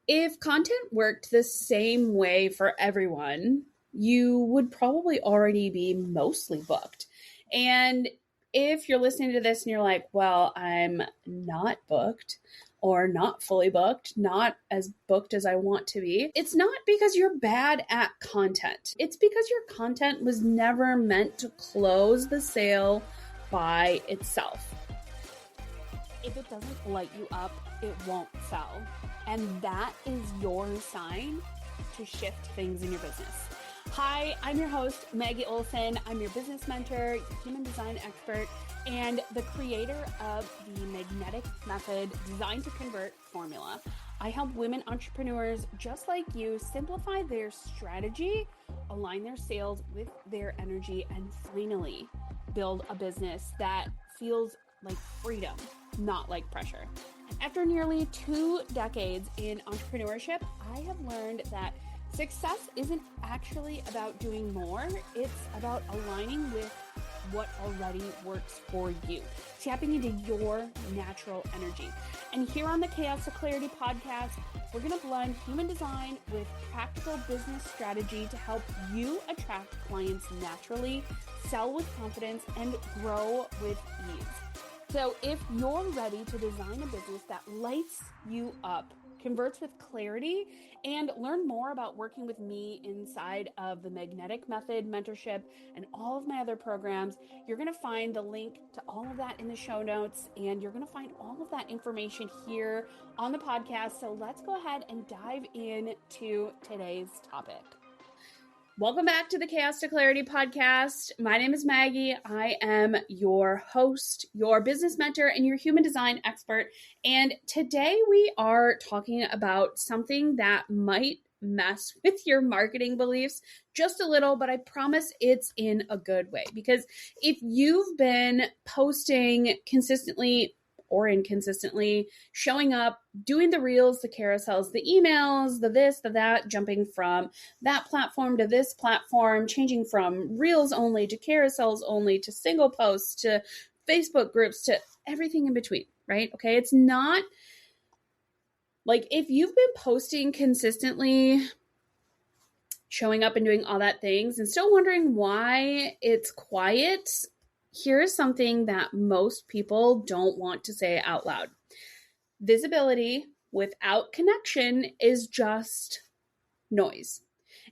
If content worked the same way for everyone, you would probably already be mostly booked. And if you're listening to this and you're like, well, I'm not booked or not fully booked, not as booked as I want to be, it's not because you're bad at content. It's because your content was never meant to close the sale by itself. If it doesn't light you up, it won't sell. And that is your sign to shift things in your business. Hi, I'm your host, Maggie Olson. I'm your business mentor, human design expert, and the creator of the Magnetic Method Designed to Convert formula. I help women entrepreneurs just like you simplify their strategy, align their sales with their energy, and finally build a business that feels like freedom, not like pressure. After nearly 2 decades in entrepreneurship, I have learned that success isn't actually about doing more. It's about aligning with what already works for you, tapping into your natural energy. And here on the Chaos to Clarity podcast, we're going to blend human design with practical business strategy to help you attract clients naturally, sell with confidence, and grow with ease. So if you're ready to design a business that lights you up, converts with clarity, and learn more about working with me inside of the Magnetic Method mentorship and all of my other programs, you're going to find the link to all of that in the show notes, and you're going to find all of that information here on the podcast. So let's go ahead and dive into today's topic. Welcome back to the Chaos to Clarity podcast. My name is Maggie. I am your host, your business mentor, and your human design expert. And today we are talking about something that might mess with your marketing beliefs just a little, but I promise it's in a good way. Because if you've been posting consistently or inconsistently, showing up, doing the reels, the carousels, the emails, the this, the that, jumping from that platform to this platform, changing from reels only to carousels only to single posts to Facebook groups to everything in between, right? Okay, it's not like if you've been posting consistently, showing up and doing all that things and still wondering why it's quiet, here's something that most people don't want to say out loud. Visibility without connection is just noise.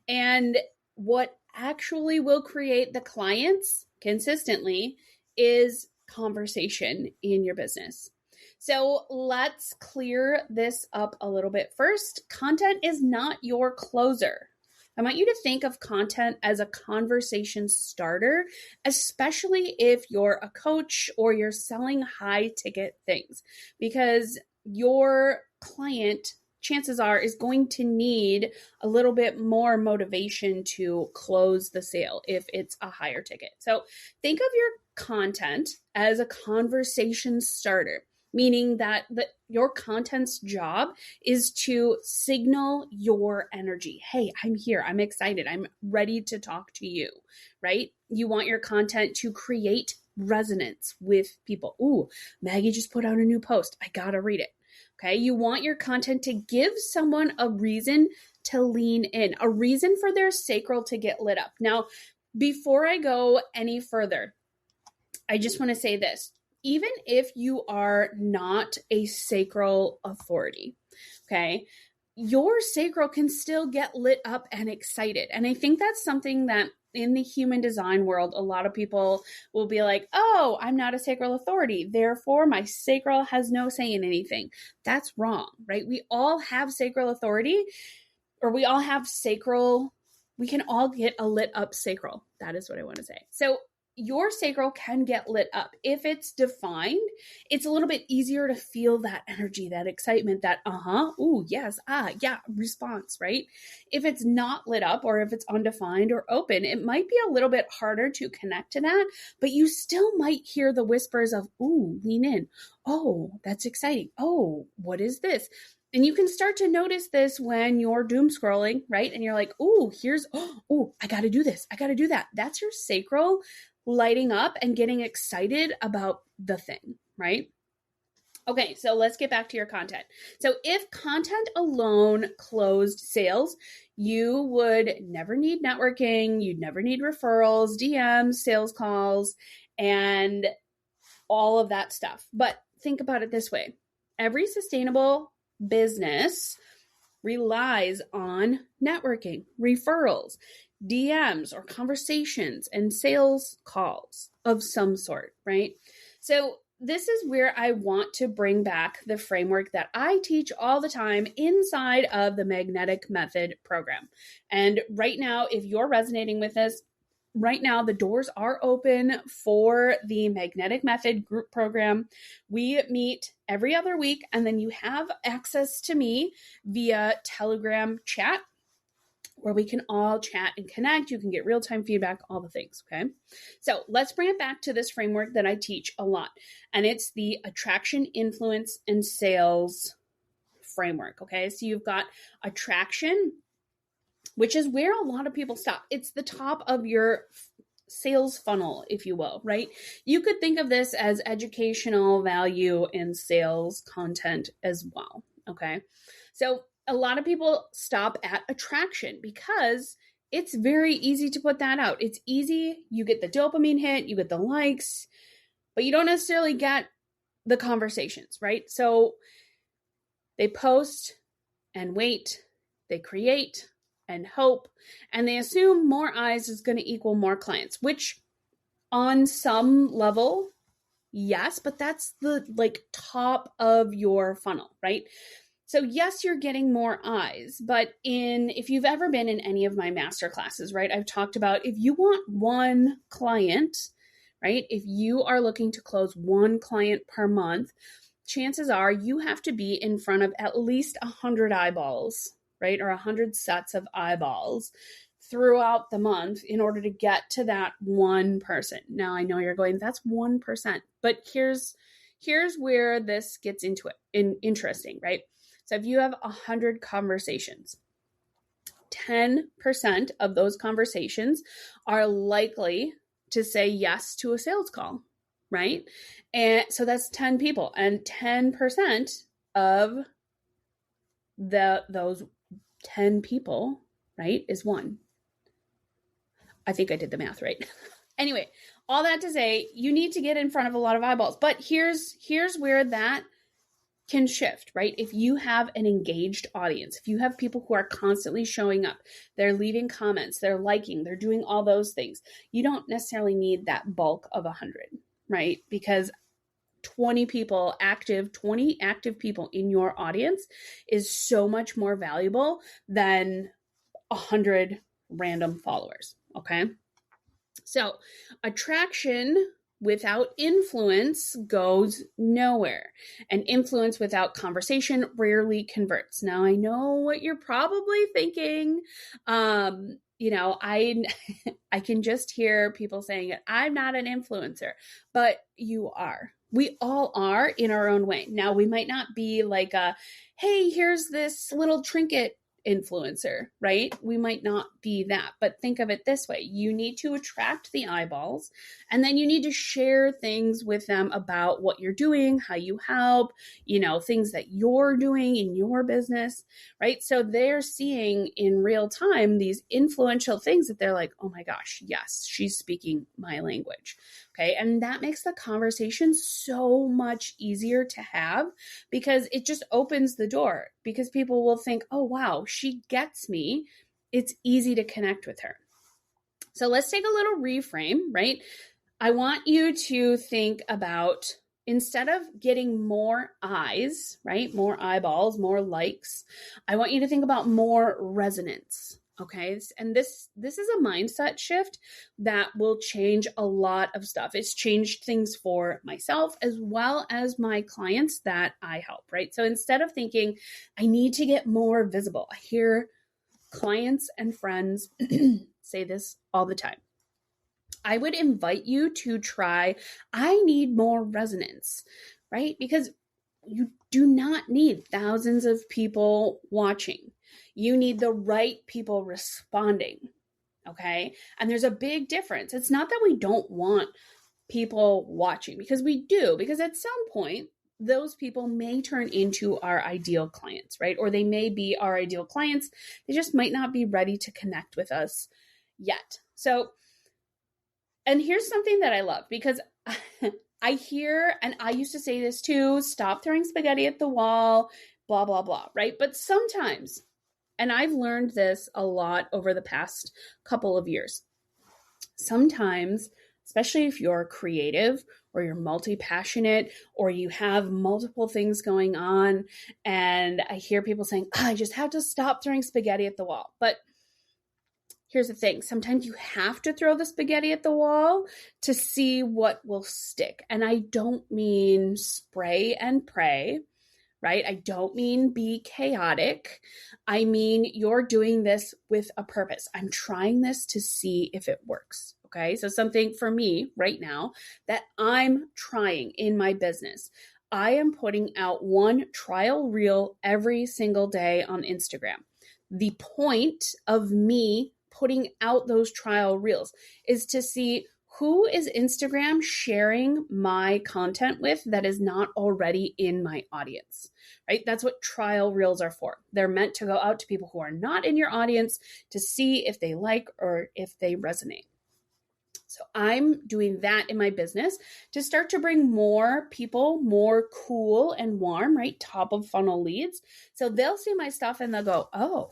And what actually will create the clients consistently is conversation in your business. So let's clear this up a little bit. First, content is not your closer. I want you to think of content as a conversation starter, especially if you're a coach or you're selling high ticket things, because your client, chances are, is going to need a little bit more motivation to close the sale if it's a higher ticket. So think of your content as a conversation starter, meaning that your content's job is to signal your energy. Hey, I'm here. I'm excited. I'm ready to talk to you, right? You want your content to create resonance with people. Ooh, Maggie just put out a new post. I gotta read it. Okay. You want your content to give someone a reason to lean in, a reason for their sacral to get lit up. Now, before I go any further, I just want to say this. Even if you are not a sacral authority, okay, your sacral can still get lit up and excited. And I think that's something that in the human design world, a lot of people will be like, oh, I'm not a sacral authority, therefore my sacral has no say in anything. That's wrong, right? We all have sacral authority, or we all have sacral, we can all get a lit up sacral. That is what I want to say. So your sacral can get lit up. If it's defined, it's a little bit easier to feel that energy, that excitement, that ooh, yes, yeah, response, right? If it's not lit up or if it's undefined or open, it might be a little bit harder to connect to that, but you still might hear the whispers of, ooh, lean in. Oh, that's exciting. Oh, what is this? And you can start to notice this when you're doom scrolling, right? And you're like, ooh, I got to do this. I got to do that. That's your sacral lighting up and getting excited about the thing, right? Okay, so let's get back to your content. So if content alone closed sales, you would never need networking, you'd never need referrals, DMs, sales calls, and all of that stuff. But think about it this way. Every sustainable business relies on networking, referrals, DMs or conversations, and sales calls of some sort, right? So this is where I want to bring back the framework that I teach all the time inside of the Magnetic Method program. And right now, if you're resonating with this, right now the doors are open for the Magnetic Method group program. We meet every other week, and then you have access to me via Telegram chat, where we can all chat and connect. You can get real-time feedback, all the things, okay? So let's bring it back to this framework that I teach a lot, and it's the attraction, influence, and sales framework, okay? So you've got attraction, which is where a lot of people stop. It's the top of your sales funnel, if you will, right? You could think of this as educational value and sales content as well, okay? So a lot of people stop at attraction because it's very easy to put that out. It's easy. You get the dopamine hit, you get the likes, but you don't necessarily get the conversations, right? So they post and wait, they create and hope, and they assume more eyes is going to equal more clients, which on some level, yes, but that's the top of your funnel, right? So yes, you're getting more eyes, but if you've ever been in any of my master classes, right, I've talked about if you want one client, right, if you are looking to close one client per month, chances are you have to be in front of at least 100 eyeballs, right, or 100 sets of eyeballs throughout the month in order to get to that one person. Now, I know you're going, that's 1%, but here's where this gets into it, interesting, right? So if you have 100 conversations, 10% of those conversations are likely to say yes to a sales call, right? And so that's 10 people, and 10% of those 10 people, right, is one. I think I did the math right. Anyway, all that to say, you need to get in front of a lot of eyeballs, but here's where that can shift, right? If you have an engaged audience, if you have people who are constantly showing up, they're leaving comments, they're liking, they're doing all those things, you don't necessarily need that bulk of 100, right? Because 20 active people in your audience is so much more valuable than 100 random followers, okay? So attraction without influence goes nowhere, and influence without conversation rarely converts. Now, I know what you're probably thinking. I can just hear people saying it. I'm not an influencer, but you are. We all are in our own way. Now, we might not be like hey, here's this little trinket influencer, right? We might not be that, but think of it this way. You need to attract the eyeballs, and then you need to share things with them about what you're doing, how you help, things that you're doing in your business, right? So they're seeing in real time these influential things that they're like, oh my gosh, yes, she's speaking my language. Okay. And that makes the conversation so much easier to have, because it just opens the door, because people will think, oh, wow, she gets me. It's easy to connect with her. So let's take a little reframe, right? I want you to think about, instead of getting more eyes, right? More eyeballs, more likes, I want you to think about more resonance. Okay. And this is a mindset shift that will change a lot of stuff. It's changed things for myself as well as my clients that I help, right? So instead of thinking, I need to get more visible, I hear clients and friends say this all the time. I would invite you to try, I need more resonance, right? Because you do not need thousands of people watching. You need the right people responding, okay? And there's a big difference. It's not that we don't want people watching, because we do, because at some point those people may turn into our ideal clients, right? Or they may be our ideal clients. They just might not be ready to connect with us yet. So, and here's something that I love, because I hear, and I used to say this too, stop throwing spaghetti at the wall, blah, blah, blah, right? But sometimes, and I've learned this a lot over the past couple of years, sometimes, especially if you're creative or you're multi-passionate or you have multiple things going on, and I hear people saying, I just have to stop throwing spaghetti at the wall. But here's the thing. Sometimes you have to throw the spaghetti at the wall to see what will stick. And I don't mean spray and pray, right? I don't mean be chaotic. I mean, you're doing this with a purpose. I'm trying this to see if it works. Okay. So something for me right now that I'm trying in my business, I am putting out one trial reel every single day on Instagram. The point of me putting out those trial reels is to see who is Instagram sharing my content with that is not already in my audience, right? That's what trial reels are for. They're meant to go out to people who are not in your audience to see if they like or if they resonate. So I'm doing that in my business to start to bring more people, more cool and warm, right? Top of funnel leads. So they'll see my stuff and they'll go, oh,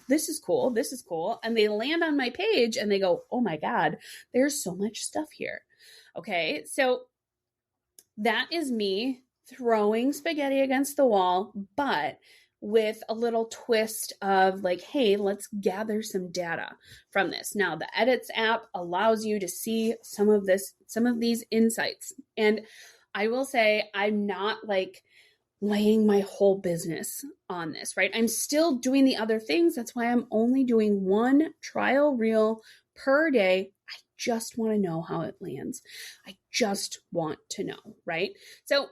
this is cool. This is cool. And they land on my page and they go, oh my God, there's so much stuff here. Okay. So that is me throwing spaghetti against the wall, but with a little twist of like, hey, let's gather some data from this. Now, the Edits app allows you to see some of these insights. And I will say, I'm not like laying my whole business on this, right? I'm still doing the other things. That's why I'm only doing one trial reel per day. I just want to know how it lands. I just want to know, right? So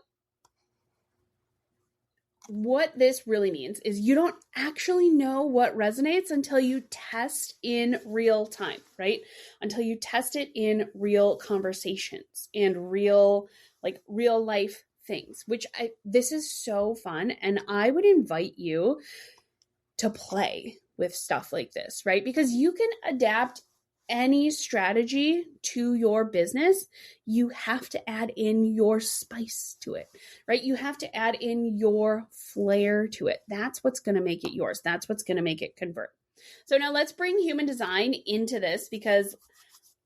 what this really means is you don't actually know what resonates until you test in real time, right? Until you test it in real conversations and real life things, which this is so fun. And I would invite you to play with stuff like this, right? Because you can adapt any strategy to your business. You have to add in your spice to it, right? You have to add in your flair to it. That's what's going to make it yours. That's what's going to make it convert. So now let's bring human design into this, because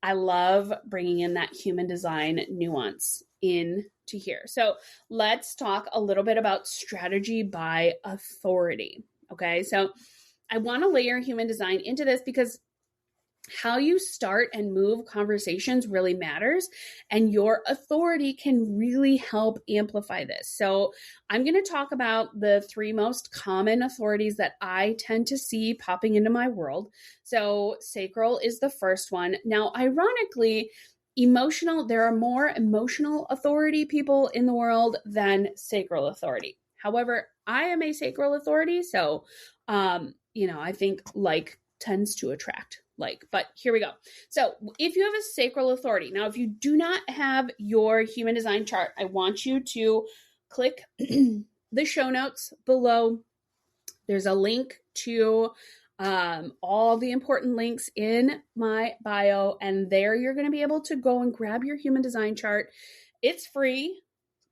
I love bringing in that human design nuance into here. So let's talk a little bit about strategy by authority. Okay. So I want to layer human design into this because how you start and move conversations really matters, and your authority can really help amplify this. So I'm going to talk about the 3 most common authorities that I tend to see popping into my world. So sacral is the first one. Now, ironically, there are more emotional authority people in the world than sacral authority. However, I am a sacral authority, so I think like tends to attract but here we go. So if you have a sacral authority, now if you do not have your human design chart, I want you to click the show notes below. There's a link to all the important links in my bio, and there you're going to be able to go and grab your human design chart. It's free.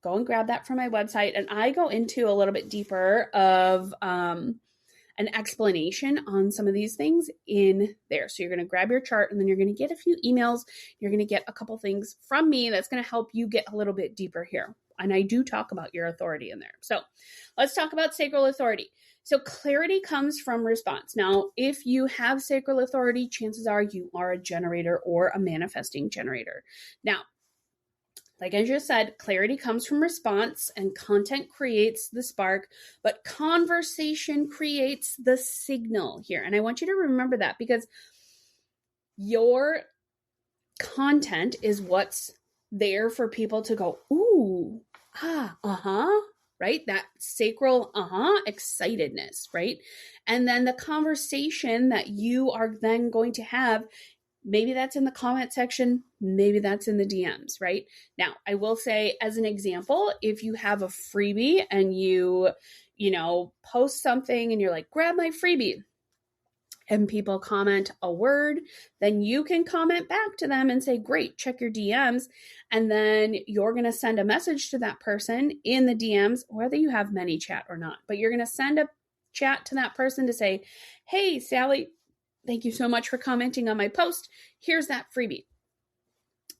Go and grab that from my website, and I go into a little bit deeper of an explanation on some of these things in there. So you're going to grab your chart, and then you're going to get a few emails. You're going to get a couple things from me that's going to help you get a little bit deeper here. And I do talk about your authority in there. So let's talk about sacral authority. So clarity comes from response. Now, if you have sacral authority, chances are you are a generator or a manifesting generator. Now, like I just said, clarity comes from response, and content creates the spark, but conversation creates the signal here. And I want you to remember that, because your content is what's there for people to go, ooh, right? That sacral, excitedness, right? And then the conversation that you are then going to have Maybe that's in the comment section. Maybe that's in the DMs, right? Now, I will say as an example, if you have a freebie and you post something and you're like, grab my freebie, and people comment a word, then you can comment back to them and say, great, check your DMs. And then you're going to send a message to that person in the DMs, whether you have ManyChat or not, but you're going to send a chat to that person to say, hey, Sally, thank you so much for commenting on my post. Here's that freebie.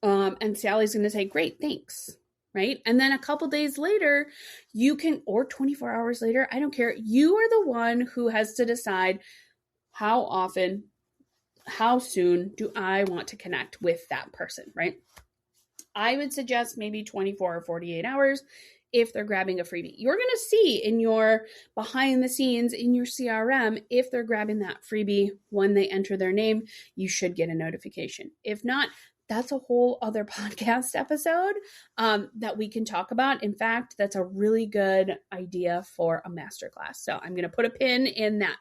And Sally's going to say, great, thanks. Right? And then a couple days later, you can, or 24 hours later, I don't care. You are the one who has to decide how often, how soon do I want to connect with that person, right? I would suggest maybe 24 or 48 hours if they're grabbing a freebie. You're going to see in your behind the scenes in your CRM, if they're grabbing that freebie when they enter their name, you should get a notification. If not, that's a whole other podcast episode that we can talk about. In fact, that's a really good idea for a masterclass. So I'm going to put a pin in that.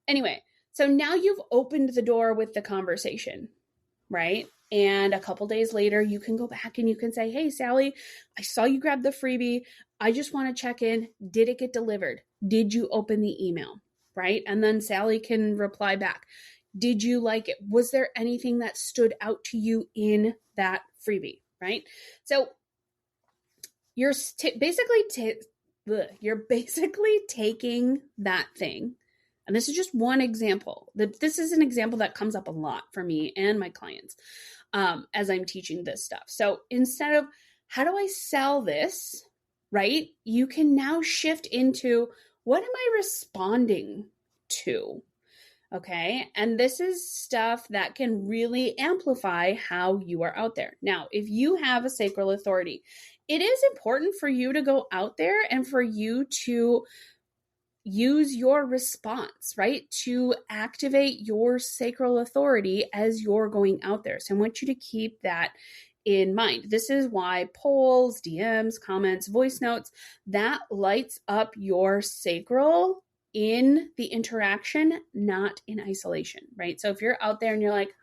Anyway, so now you've opened the door with the conversation, right? And a couple days later, you can go back and you can say, hey, Sally, I saw you grab the freebie. I just want to check in. Did it get delivered? Did you open the email? Right? And then Sally can reply back. Did you like it? Was there anything that stood out to you in that freebie? Right? So you're basically taking that thing. And this is just one example. This is an example that comes up a lot for me and my clients as I'm teaching this stuff. So instead of how do I sell this, right? You can now shift into what am I responding to? Okay. And this is stuff that can really amplify how you are out there. Now, if you have a sacral authority, it is important for you to go out there and for you to use your response, right? To activate your sacral authority as you're going out there. So I want you to keep that in mind. This is why polls, DMs, comments, voice notes, that lights up your sacral in the interaction, not in isolation, right? So if you're out there and you're like,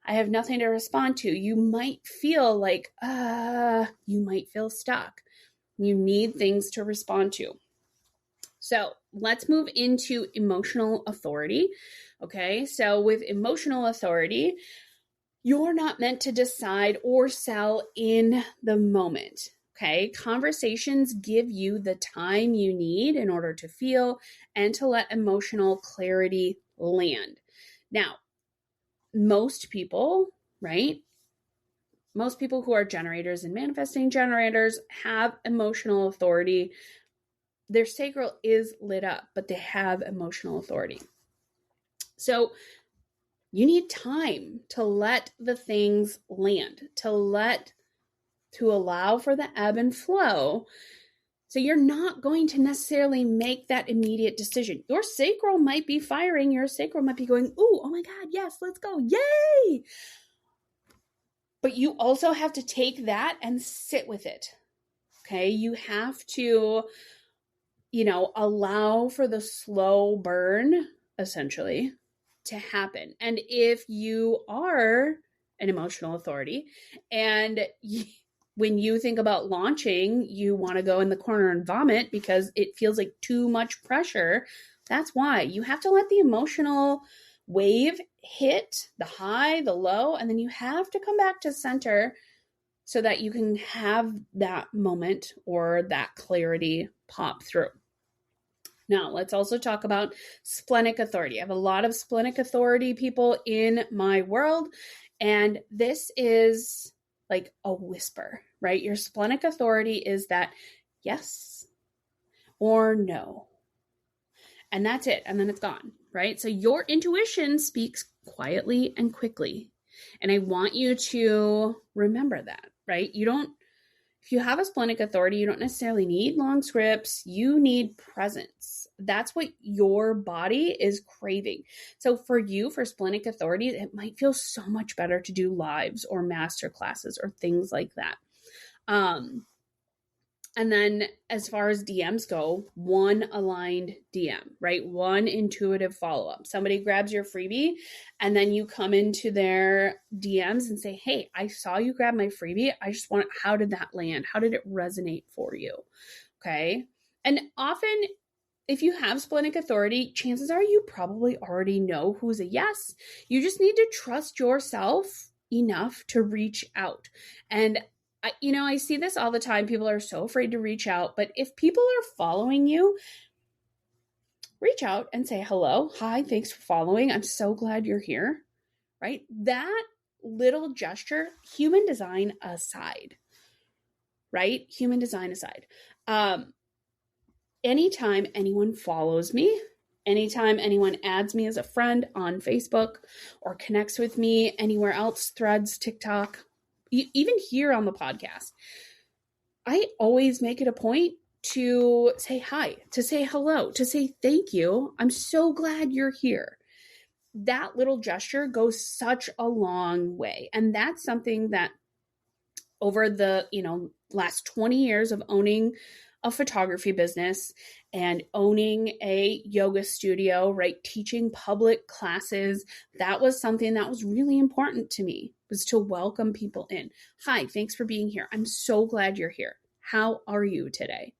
I have nothing to respond to, you might feel like, you might feel stuck. You need things to respond to. So let's move into emotional authority. Okay, so with emotional authority, you're not meant to decide or sell in the moment. Okay, conversations give you the time you need in order to feel and to let emotional clarity land. Now, most people, right? Most people who are generators and manifesting generators have emotional authority. Their sacral is lit up, but they have emotional authority. So you need time to let the things land, to allow for the ebb and flow. So you're not going to necessarily make that immediate decision. Your sacral might be firing. Your sacral might be going, ooh, oh my God, yes, let's go. Yay! But you also have to take that and sit with it. Okay. You have to allow for the slow burn, essentially, to happen. And if you are an emotional authority and when you think about launching, you want to go in the corner and vomit because it feels like too much pressure, that's why. You have to let the emotional wave hit the high, the low, and then you have to come back to center so that you can have that moment or that clarity pop through. Now, let's also talk about splenic authority. I have a lot of splenic authority people in my world, and this is like a whisper, right? Your splenic authority is that yes or no. And that's it. And then it's gone, right? So your intuition speaks quietly and quickly. And I want you to remember that, right? If you have a splenic authority, you don't necessarily need long scripts. You need presence. That's what your body is craving. So for you, for splenic authority, it might feel so much better to do lives or master classes or things like that. And And then as far as DMs go, one aligned DM, right? One intuitive follow-up. Somebody grabs your freebie and then you come into their DMs and say, hey, I saw you grab my freebie. I just want, how did that land? How did it resonate for you? Okay. And often if you have splenic authority, chances are you probably already know who's a yes. You just need to trust yourself enough to reach out. And I see this all the time. People are so afraid to reach out, but if people are following you, reach out and say, hello, hi, thanks for following. I'm so glad you're here, right? That little gesture, human design aside, right? Human design aside. Anytime anyone follows me, anytime anyone adds me as a friend on Facebook or connects with me anywhere else, Threads, TikTok, even here on the podcast, I always make it a point to say hi, to say hello, to say thank you. I'm so glad you're here. That little gesture goes such a long way. And that's something that over the, last 20 years of owning a photography business and owning a yoga studio, right? Teaching public classes. That was something that was really important to me, was to welcome people in. Hi, thanks for being here. I'm so glad you're here. How are you today?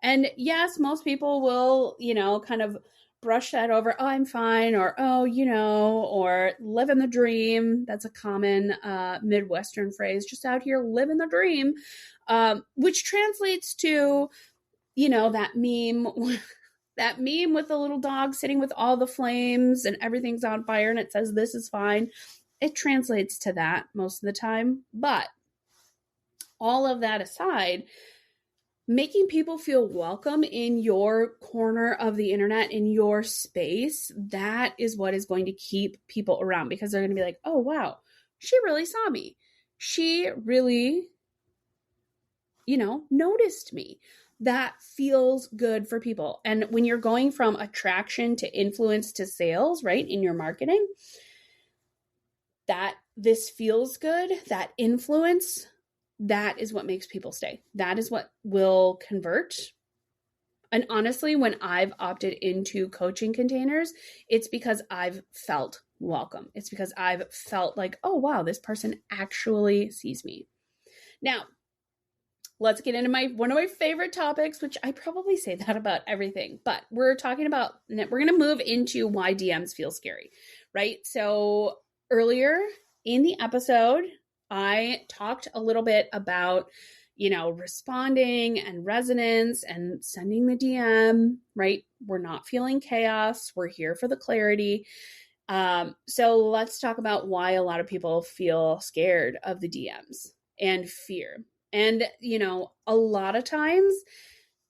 And yes, most people will, kind of brush that over. Oh, I'm fine. Or, or living the dream. That's a common Midwestern phrase, just out here living the dream, which translates to, that meme, that meme with the little dog sitting with all the flames and everything's on fire and it says, this is fine. It translates to that most of the time. But all of that aside, making people feel welcome in your corner of the internet, in your space, that is what is going to keep people around, because they're going to be like, oh, wow, she really saw me. She really, noticed me. That feels good for people. And when you're going from attraction to influence to sales, right, in your marketing, that this feels good, that influence, that is what makes people stay. That is what will convert. And honestly, when I've opted into coaching containers, it's because I've felt welcome. It's because I've felt like, oh, wow, this person actually sees me. Now, let's get into one of my favorite topics, which I probably say that about everything, but we're going to move into why DMs feel scary, right? So earlier in the episode, I talked a little bit about, responding and resonance and sending the DM, right? We're not feeling chaos. We're here for the clarity. So let's talk about why a lot of people feel scared of the DMs and fear. And, a lot of times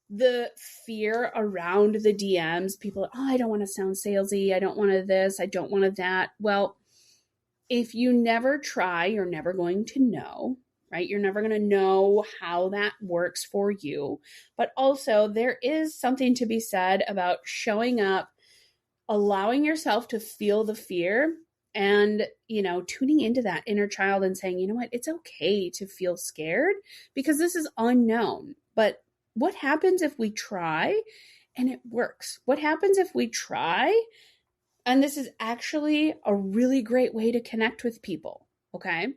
the fear around the DMs, people, I don't want to sound salesy. I don't want to this. I don't want to that. Well, if you never try, you're never going to know, right? You're never going to know how that works for you. But also there is something to be said about showing up, allowing yourself to feel the fear and, tuning into that inner child and saying, you know what, it's okay to feel scared because this is unknown. But what happens if we try and it works? What happens if we try and this is actually a really great way to connect with people? Okay.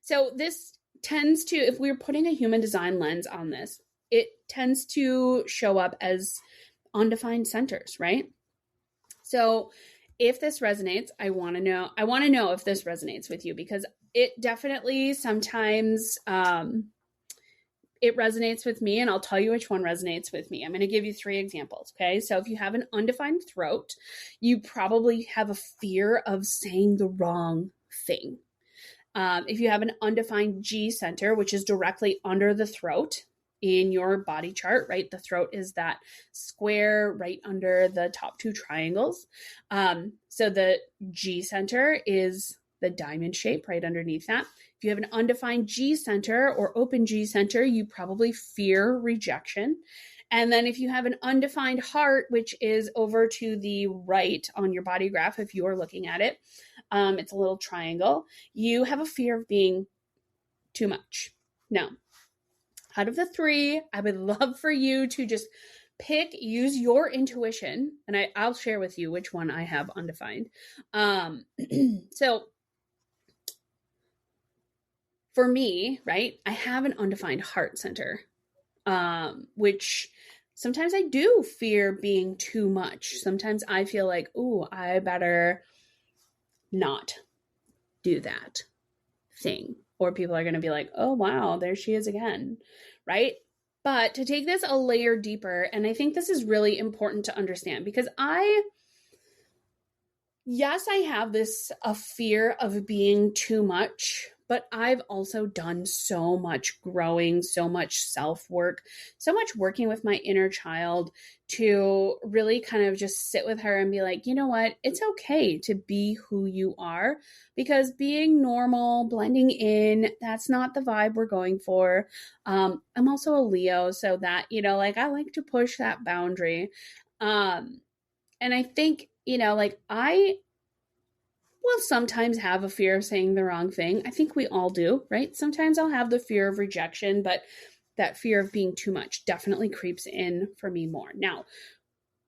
So this tends to, if we're putting a human design lens on this, it tends to show up as undefined centers, right? So if this resonates, I want to know if this resonates with you, because it definitely sometimes, it resonates with me, and I'll tell you which one resonates with me. I'm going to give you 3 examples. Okay. So if you have an undefined throat, you probably have a fear of saying the wrong thing. If you have an undefined G center, which is directly under the throat in your body chart, right? The throat is that square right under the top 2 triangles. So the G center is the diamond shape right underneath that. If you have an undefined G center or open G center, you probably fear rejection. And then if you have an undefined heart, which is over to the right on your body graph, if you are looking at it, it's a little triangle, you have a fear of being too much. Now, Out of the three, I would love for you to just use your intuition, and I'll share with you which one I have undefined. So for me, right, I have an undefined heart center, which sometimes I do fear being too much. Sometimes I feel like, ooh, I better not do that thing, or people are going to be like, oh, wow, there she is again, right? But to take this a layer deeper, and I think this is really important to understand, because yes, I have a fear of being too much, but I've also done so much growing, so much self-work, so much working with my inner child to really kind of just sit with her and be like, you know what? It's okay to be who you are, because being normal, blending in, that's not the vibe we're going for. I'm also a Leo, so that, like, I like to push that boundary. And I think, like, I will sometimes have a fear of saying the wrong thing. I think we all do, right? Sometimes I'll have the fear of rejection, but that fear of being too much definitely creeps in for me more. Now,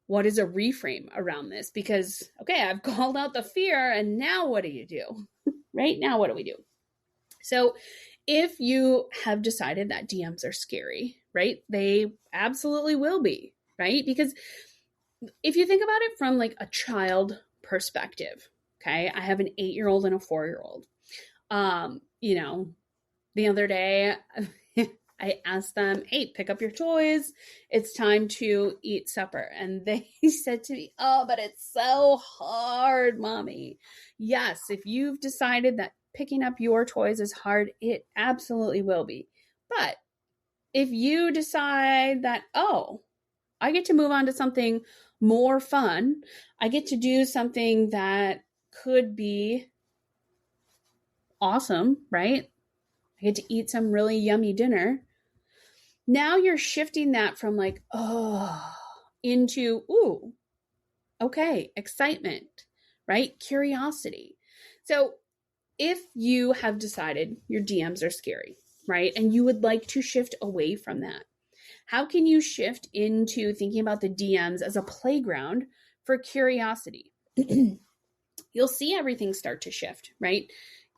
what is a reframe around this? Because, okay, I've called out the fear, and now what do you do? Right now, what do we do? So if you have decided that DMs are scary, right? They absolutely will be, right? Because if you think about it from like a child perspective, okay, I have an 8-year-old and a 4-year-old. The other day I asked them, hey, pick up your toys. It's time to eat supper. And they said to me, oh, but it's so hard, Mommy. Yes, if you've decided that picking up your toys is hard, it absolutely will be. But if you decide that, oh, I get to move on to something more fun, I get to do something that could be awesome, right? I get to eat some really yummy dinner. Now you're shifting that from like, oh, into, ooh, okay, excitement, right? Curiosity. So if you have decided your DMs are scary, right? And you would like to shift away from that, how can you shift into thinking about the DMs as a playground for curiosity? You'll see everything start to shift, right?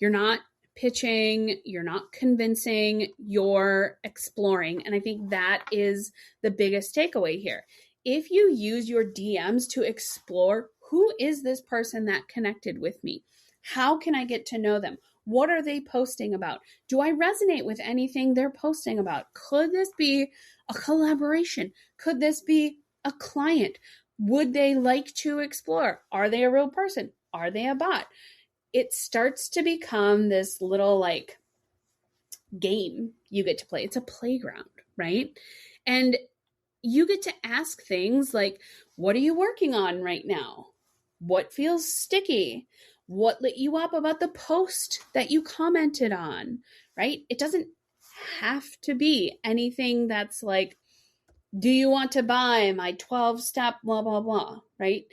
You're not pitching, you're not convincing, you're exploring. And I think that is the biggest takeaway here. If you use your DMs to explore, who is this person that connected with me? How can I get to know them? What are they posting about? Do I resonate with anything they're posting about? Could this be a collaboration? Could this be a client? Would they like to explore? Are they a real person? Are they a bot? It starts to become this little like game you get to play. It's a playground, right? And you get to ask things like, what are you working on right now? What feels sticky? What lit you up about the post that you commented on, right? It doesn't have to be anything that's like, do you want to buy my 12-step blah, blah, blah, right?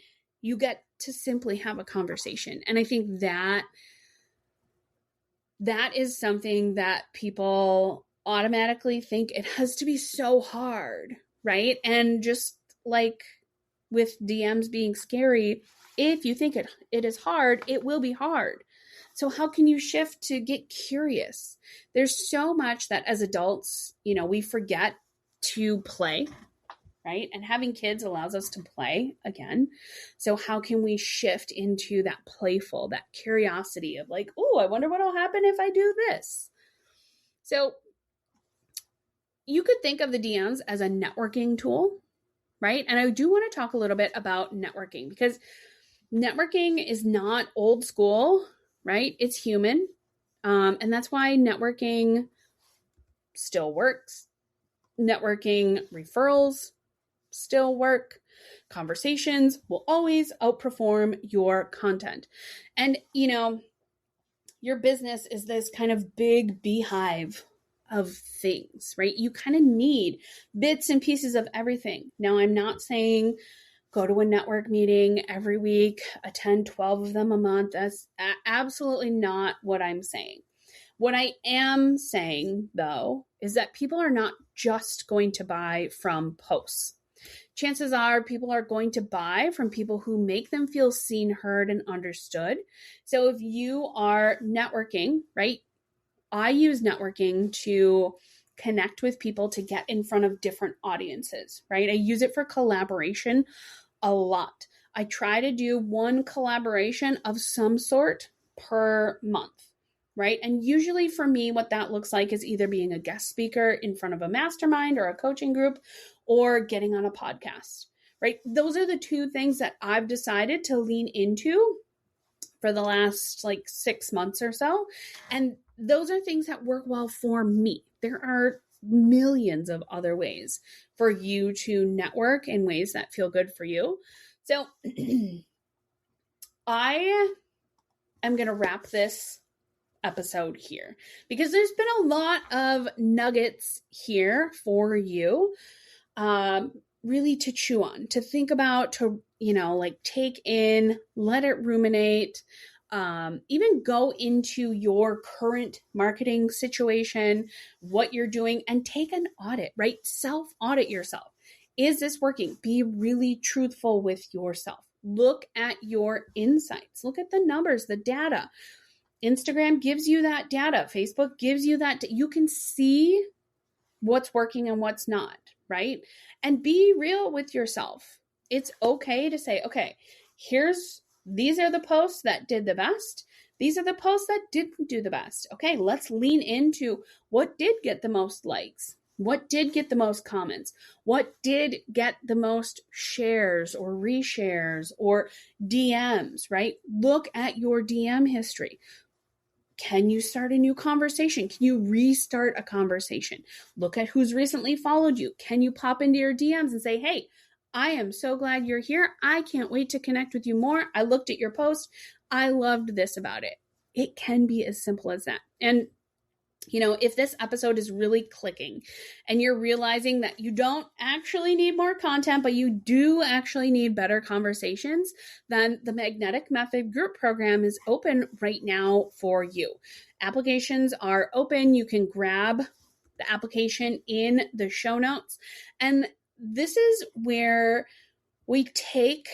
You get to simply have a conversation. And I think that is something that people automatically think it has to be so hard, right? And just like with DMs being scary, if you think it is hard, it will be hard. So how can you shift to get curious? There's so much that as adults, we forget to play, right? And having kids allows us to play again. So how can we shift into that playful, that curiosity of like, oh, I wonder what'll happen if I do this. So you could think of the DMs as a networking tool, right? And I do want to talk a little bit about networking, because networking is not old school, right? It's human. And that's why networking still works. Networking referrals still work. Conversations will always outperform your content. And, your business is this kind of big beehive of things, right? You kind of need bits and pieces of everything. Now, I'm not saying go to a network meeting every week, attend 12 of them a month. That's absolutely not what I'm saying. What I am saying, though, is that people are not just going to buy from posts. Chances are people are going to buy from people who make them feel seen, heard, and understood. So if you are networking, right? I use networking to connect with people to get in front of different audiences, right? I use it for collaboration a lot. I try to do one collaboration of some sort per month, right? And usually for me, what that looks like is either being a guest speaker in front of a mastermind or a coaching group or getting on a podcast, right? Those are the two things that I've decided to lean into for the last 6 months or so. And those are things that work well for me. There are millions of other ways for you to network in ways that feel good for you. So I am going to wrap this episode here because there's been a lot of nuggets here for you, really to chew on, to think about, to, take in, let it ruminate, even go into your current marketing situation, what you're doing, and take an audit, right? Self-audit yourself. Is this working? Be really truthful with yourself. Look at your insights. Look at the numbers, the data. Instagram gives you that data. Facebook gives you that. You can see what's working and what's not, right? And be real with yourself. It's okay to say, okay, these are the posts that did the best. These are the posts that didn't do the best. Okay, let's lean into what did get the most likes. What did get the most comments? What did get the most shares or reshares or DMs, right? Look at your DM history. Can you start a new conversation? Can you restart a conversation? Look at who's recently followed you. Can you pop into your DMs and say, hey, I am so glad you're here. I can't wait to connect with you more. I looked at your post. I loved this about it. It can be as simple as that. And if this episode is really clicking and you're realizing that you don't actually need more content, but you do actually need better conversations, then the Magnetic Method group program is open right now for you. Applications are open. You can grab the application in the show notes. And this is where we take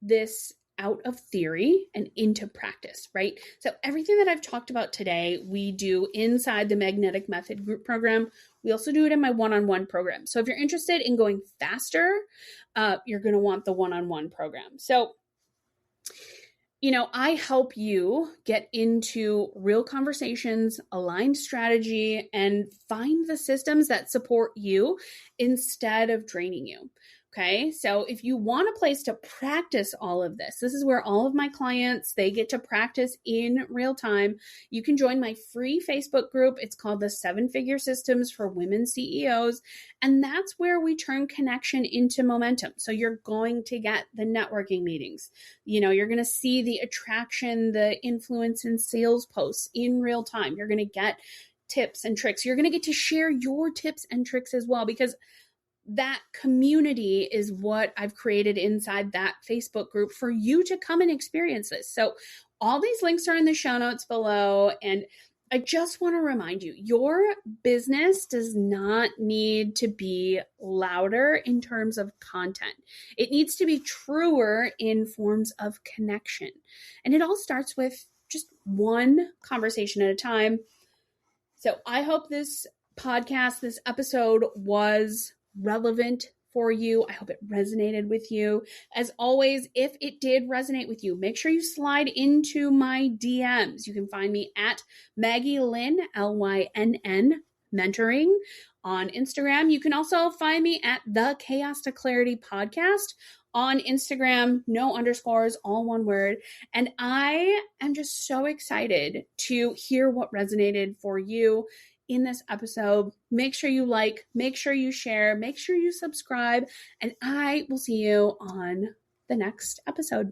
this out of theory and into practice, right? So everything that I've talked about today, we do inside the Magnetic Method group program. We also do it in my one-on-one program. So if you're interested in going faster, you're going to want the one-on-one program. So, I help you get into real conversations, aligned strategy, and find the systems that support you instead of draining you. Okay, so if you want a place to practice all of this is where all of my clients, they get to practice in real time. You can join my free Facebook group. It's called the 7-Figure Systems for Women CEOs. And that's where we turn connection into momentum. So you're going to get the networking meetings. You're going to see the attraction, the influence and sales posts in real time. You're going to get tips and tricks. You're going to get to share your tips and tricks as well, because that community is what I've created inside that Facebook group for you to come and experience this. So all these links are in the show notes below. And I just want to remind you, your business does not need to be louder in terms of content. It needs to be truer in forms of connection. And it all starts with just one conversation at a time. So I hope this podcast, this episode was relevant for you. I hope it resonated with you. As always, if it did resonate with you, make sure you slide into my DMs. You can find me at Maggie Lynn, Lynn, mentoring on Instagram. You can also find me at the Chaos to Clarity podcast on Instagram, no underscores, all one word. And I am just so excited to hear what resonated for you in this episode. Make sure you like, make sure you share, make sure you subscribe, and I will see you on the next episode.